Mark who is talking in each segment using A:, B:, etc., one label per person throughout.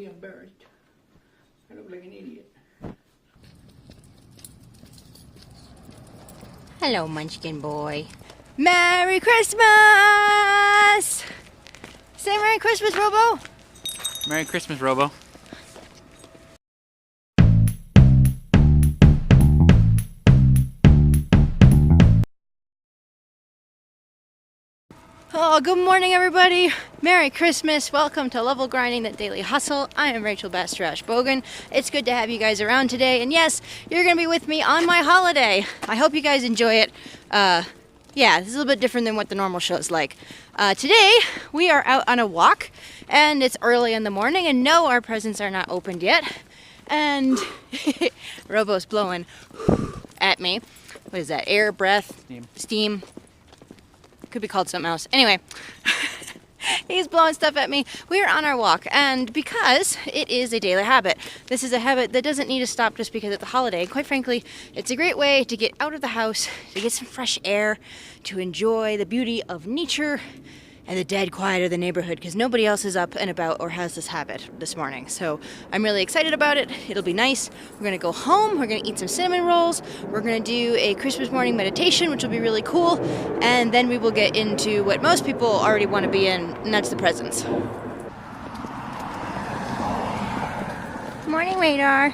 A: be embarrassed. I look like an idiot.
B: Hello, Munchkin boy. Merry Christmas! Say Merry Christmas, Robo.
A: Merry Christmas, Robo.
B: Oh, good morning, everybody. Merry Christmas. Welcome to Level Grinding, That Daily Hustle. I am Rachel Bastarache Bogan. It's good to have you guys around today. And yes, you're going to be with me on my holiday. I hope you guys enjoy it. Yeah, this is a little bit different than what the normal show is like. Today, we are out on a walk, and it's early in the morning, and no, our presents are not opened yet. And Robo's blowing at me. What is that? Air, breath, steam. Could be called something else. Anyway, he's blowing stuff at me. We are on our walk, and because it is a daily habit, this is a habit that doesn't need to stop just because it's a holiday. Quite frankly, it's a great way to get out of the house, to get some fresh air, to enjoy the beauty of nature and the dead quiet of the neighborhood, because nobody else is up and about or has this habit this morning. So I'm really excited about it. It'll be nice. We're going to go home. We're going to eat some cinnamon rolls. We're going to do a Christmas morning meditation, which will be really cool. And then we will get into what most people already want to be in, and that's the presents. Good morning, Radar.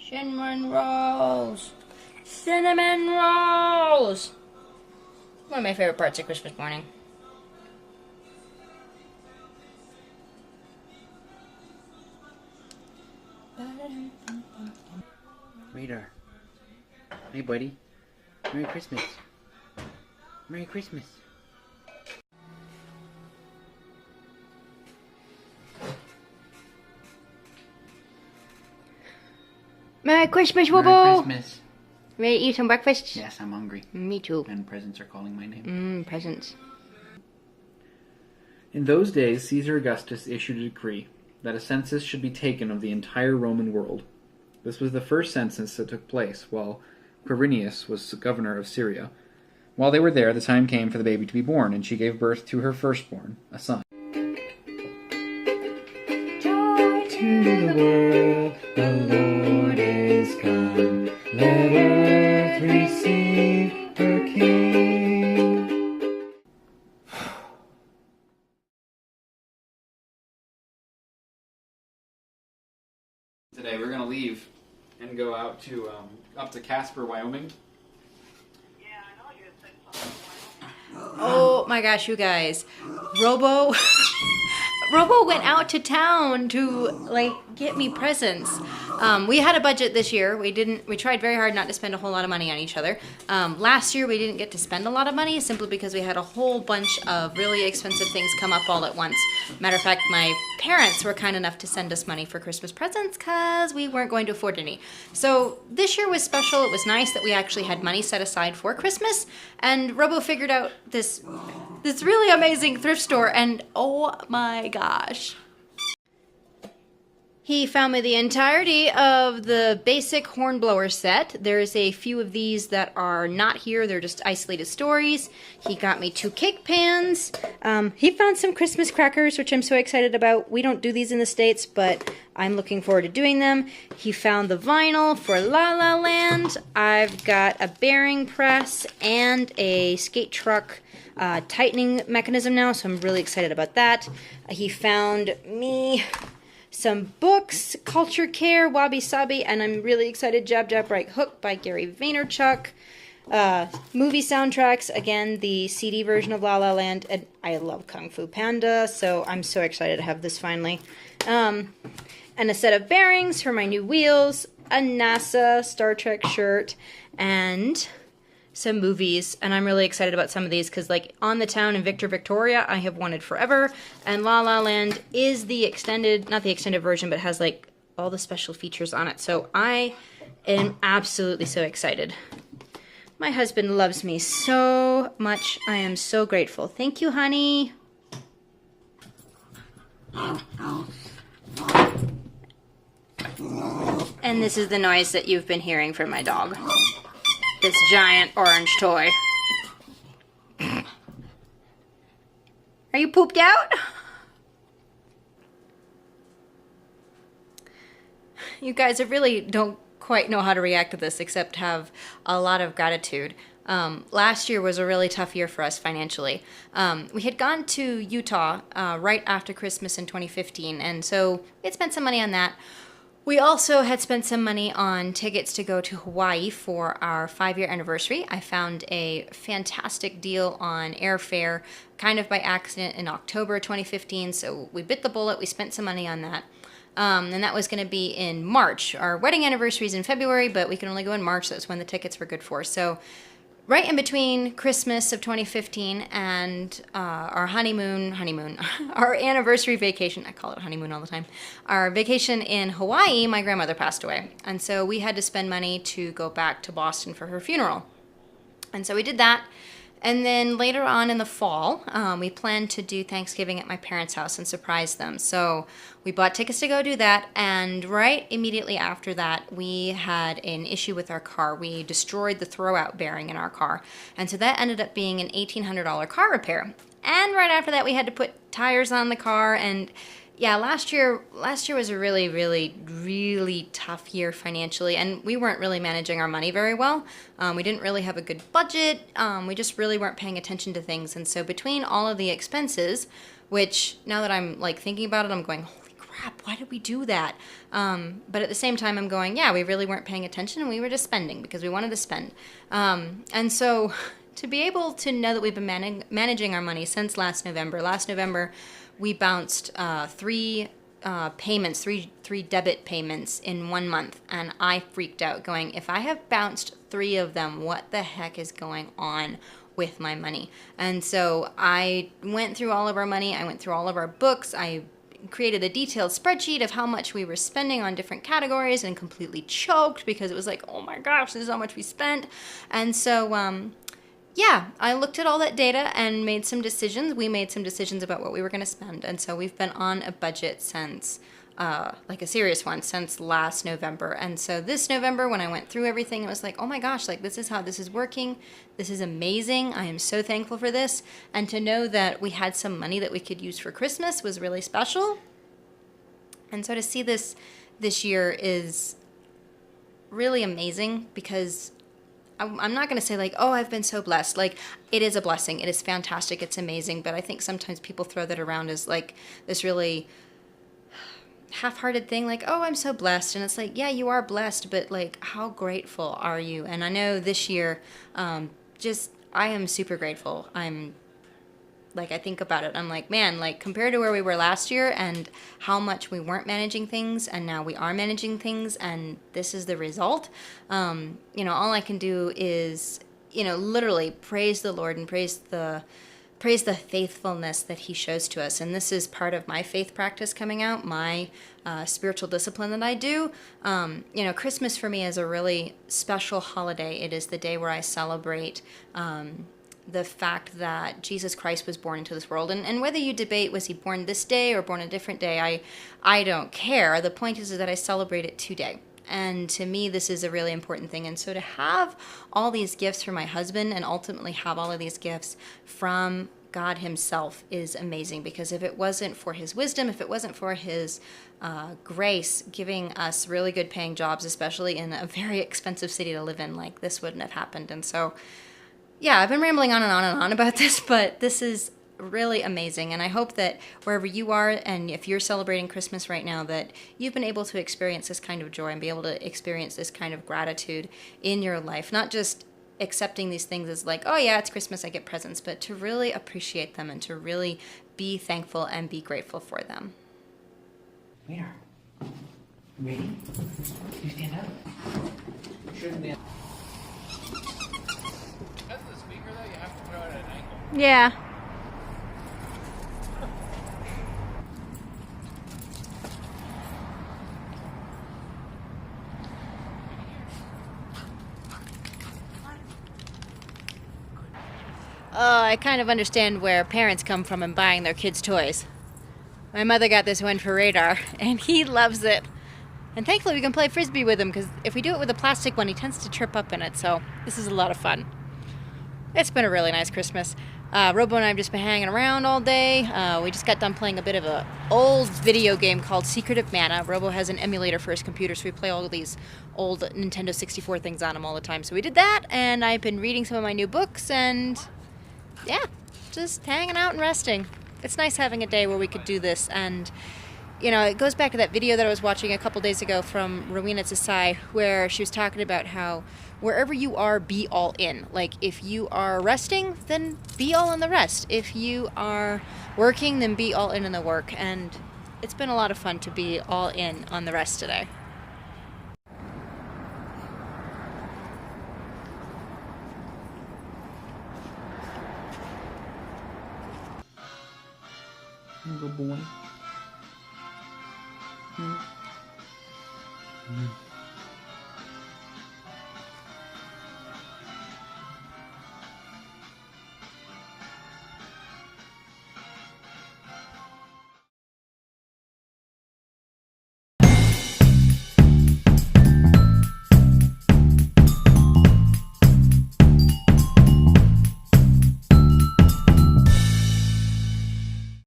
B: Cinnamon rolls! Cinnamon rolls! One of my favorite parts of Christmas morning.
A: Radar. Hey, buddy. Merry Christmas. Merry Christmas.
B: Merry Christmas, Robo!
A: Merry Christmas.
B: Ready to eat some breakfast?
A: Yes, I'm hungry.
B: Me too.
A: And presents are calling my name.
B: Presents.
C: In those days, Caesar Augustus issued a decree that a census should be taken of the entire Roman world. This was the first census that took place while Quirinius was governor of Syria. While they were there, the time came for the baby to be born, and she gave birth to her firstborn, a son. Joy to the world, the Lord is come. Let earth receive her King. Today we're going to leave and go out to up to Casper, Wyoming.
B: Oh my gosh, you guys. Robo went out to town to like get me presents. We had a budget this year. We tried very hard not to spend a whole lot of money on each other. Last year we didn't get to spend a lot of money simply because we had a whole bunch of really expensive things come up all at once. Matter of fact, my parents were kind enough to send us money for Christmas presents because we weren't going to afford any. So this year was special. It was nice that we actually had money set aside for Christmas, and Robo figured out this really amazing thrift store, and oh my gosh. He found me the entirety of the basic hornblower set. There's a few of these that are not here. They're just isolated stories. He got me 2 cake pans. He found some Christmas crackers, which I'm so excited about. We don't do these in the States, but I'm looking forward to doing them. He found the vinyl for La La Land. I've got a bearing press and a skate truck tightening mechanism now, so I'm really excited about that. He found me some books, Culture Care, Wabi Sabi, and I'm really excited, Jab Jab Right Hook by Gary Vaynerchuk. Movie soundtracks, again, the CD version of La La Land, and I love Kung Fu Panda, so I'm so excited to have this finally. And a set of bearings for my new wheels, a NASA Star Trek shirt, and some movies, and I'm really excited about some of these because, like, On the Town and Victor Victoria I have wanted forever, and La La Land is the extended, not the extended version, but has like all the special features on it, so I am absolutely so excited. My husband loves me so much. I am so grateful. Thank you, honey. And this is the noise that you've been hearing from my dog. this giant orange toy. Are you pooped out? You guys, I really don't quite know how to react to this except have a lot of gratitude. Last year was a really tough year for us financially. We had gone to Utah right after Christmas in 2015, and so we had spent some money on that. We also had spent some money on tickets to go to Hawaii for our 5-year anniversary. I found a fantastic deal on airfare, kind of by accident, in October 2015, so we bit the bullet. We spent some money on that. And that was going to be in March. Our wedding anniversary is in February, but we can only go in March. That's when the tickets were good for. So right in between Christmas of 2015 and our our anniversary vacation, I call it honeymoon all the time, our vacation in Hawaii, my grandmother passed away. And so we had to spend money to go back to Boston for her funeral. And so we did that. And then later on in the fall, we planned to do Thanksgiving at my parents' house and surprise them. So we bought tickets to go do that, and right immediately after that, we had an issue with our car. We destroyed the throwout bearing in our car, and so that ended up being an $1,800 car repair. And right after that, we had to put tires on the car, and yeah, last year was a really, really, really tough year financially, and we weren't really managing our money very well. We didn't really have a good budget. We just really weren't paying attention to things, and so between all of the expenses, which now that I'm like thinking about it, I'm going, holy crap, why did we do that? But at the same time, I'm going, yeah, we really weren't paying attention, and we were just spending because we wanted to spend. And so to be able to know that we've been managing our money since last November, we bounced three debit payments in 1 month, and I freaked out going, if I have bounced 3 of them, what the heck is going on with my money? And so I went through all of our money, I went through all of our books, I created a detailed spreadsheet of how much we were spending on different categories and completely choked because it was like, oh my gosh, this is how much we spent. And so yeah, I looked at all that data and made some decisions. We made some decisions about what we were going to spend. And so we've been on a budget since, like a serious one, since last November. And so this November, when I went through everything, it was like, oh my gosh, like this is how this is working. This is amazing. I am so thankful for this. And to know that we had some money that we could use for Christmas was really special. And so to see this year is really amazing because I'm not going to say like, oh, I've been so blessed. Like, it is a blessing. It is fantastic. It's amazing. But I think sometimes people throw that around as like this really half-hearted thing. Like, oh, I'm so blessed. And it's like, yeah, you are blessed. But like, how grateful are you? And I know this year, I am super grateful. I think about it, I'm like, man, like compared to where we were last year and how much we weren't managing things and now we are managing things and this is the result, all I can do is, literally praise the Lord and praise the faithfulness that he shows to us. And this is part of my faith practice coming out, my spiritual discipline that I do. Christmas for me is a really special holiday. It is the day where I celebrate the fact that Jesus Christ was born into this world. And whether you debate, was he born this day or born a different day, I don't care. The point is that I celebrate it today. And to me, this is a really important thing. And so to have all these gifts from my husband and ultimately have all of these gifts from God himself is amazing, because if it wasn't for his wisdom, if it wasn't for his grace giving us really good paying jobs, especially in a very expensive city to live in, like this wouldn't have happened. And so yeah, I've been rambling on and on and on about this, but this is really amazing. And I hope that wherever you are, and if you're celebrating Christmas right now, that you've been able to experience this kind of joy and be able to experience this kind of gratitude in your life. Not just accepting these things as like, oh yeah, it's Christmas, I get presents, but to really appreciate them and to really be thankful and be grateful for them.
A: Ready? You stand up. Shouldn't be.
B: Yeah. Oh, I kind of understand where parents come from in buying their kids' toys. My mother got this one for Radar, and he loves it. And thankfully we can play Frisbee with him, because if we do it with a plastic one, he tends to trip up in it. So this is a lot of fun. It's been a really nice Christmas. Robo and I have just been hanging around all day. We just got done playing a bit of an old video game called Secret of Mana. Robo has an emulator for his computer, so we play all of these old Nintendo 64 things on him all the time. So we did that, and I've been reading some of my new books, and yeah, just hanging out and resting. It's nice having a day where we could do this, and you know, it goes back to that video that I was watching a couple days ago from Rowena Tsai, where she was talking about how wherever you are, be all in. Like, if you are resting, then be all in the rest. If you are working, then be all in the work. And it's been a lot of fun to be all in on the rest today.
C: Good boy.